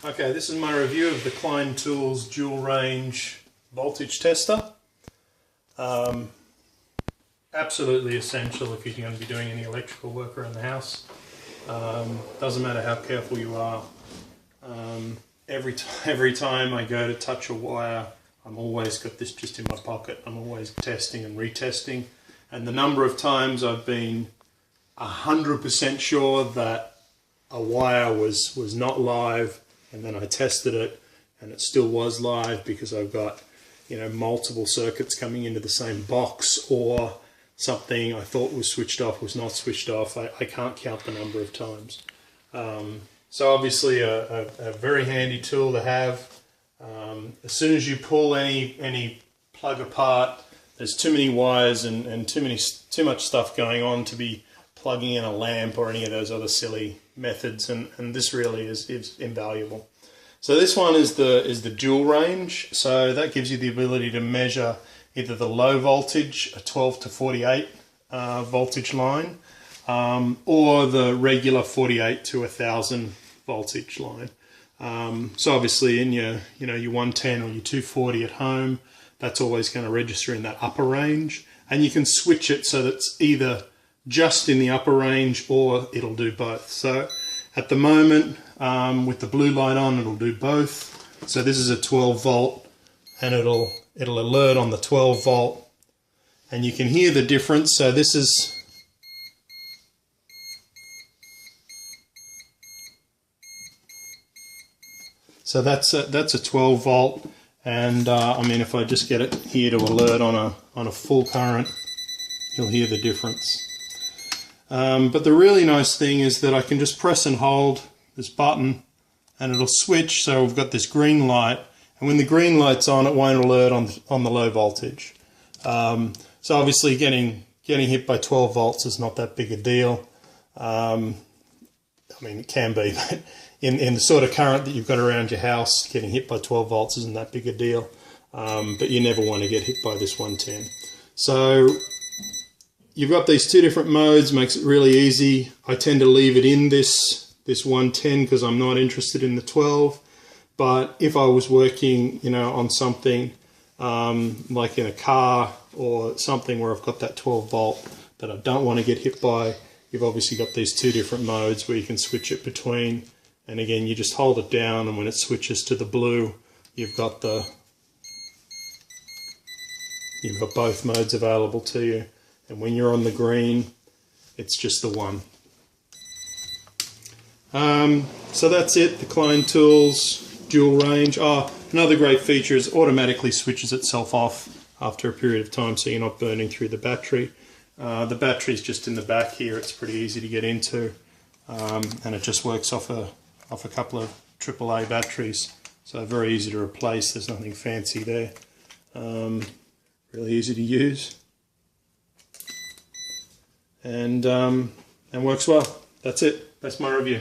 Okay, this is my review of the Klein Tools dual range voltage tester. Absolutely essential if you're going to be doing any electrical work around the house. Doesn't matter how careful you are. Every time I go to touch a wire, I'm always got this just in my pocket. I'm always testing and retesting. And the number of times I've been 100% sure that a wire was not live, and then I tested it and it still was live because I've got, you know, multiple circuits coming into the same box, or something I thought was switched off was not switched off. I can't count the number of times. So obviously a very handy tool to have. As soon as you pull any plug apart, there's too many wires and too much stuff going on to be plugging in a lamp or any of those other silly methods, and this really is invaluable. So this one is the dual range, so that gives you the ability to measure either the low voltage, a 12 to 48 voltage line, or the regular 48 to 1000 voltage line. So obviously in your 110 or your 240 at home, that's always going to register in that upper range, and you can switch it so that it's either just in the upper range or it'll do both. So at the moment, with the blue light on, it'll do both. So this is a 12 volt, and it'll alert on the 12 volt, and you can hear the difference. So this is that's a 12 volt, and I mean, if I just get it here to alert on a full current, you'll hear the difference. But the really nice thing is that I can just press and hold this button and it'll switch. So we've got this green light, and when the green light's on, it won't alert on the low voltage. So obviously getting hit by 12 volts is not that big a deal. I mean, it can be, but in the sort of current that you've got around your house, getting hit by 12 volts isn't that big a deal. But you never want to get hit by this 110. So you've got these two different modes, makes it really easy. I tend to leave it in this 110 because I'm not interested in the 12. But if I was working, on something like in a car or something where I've got that 12 volt that I don't want to get hit by, you've obviously got these two different modes where you can switch it between. And again, you just hold it down, and when it switches to the blue, you've got both modes available to you. And when you're on the green, it's just the one. So that's it, the Klein Tools dual range. Another great feature is it automatically switches itself off after a period of time, so you're not burning through the battery. The battery's just in the back here. It's pretty easy to get into, and it just works off a couple of AAA batteries, so very easy to replace. There's nothing fancy there. Really easy to use. And works well. That's it. That's my review.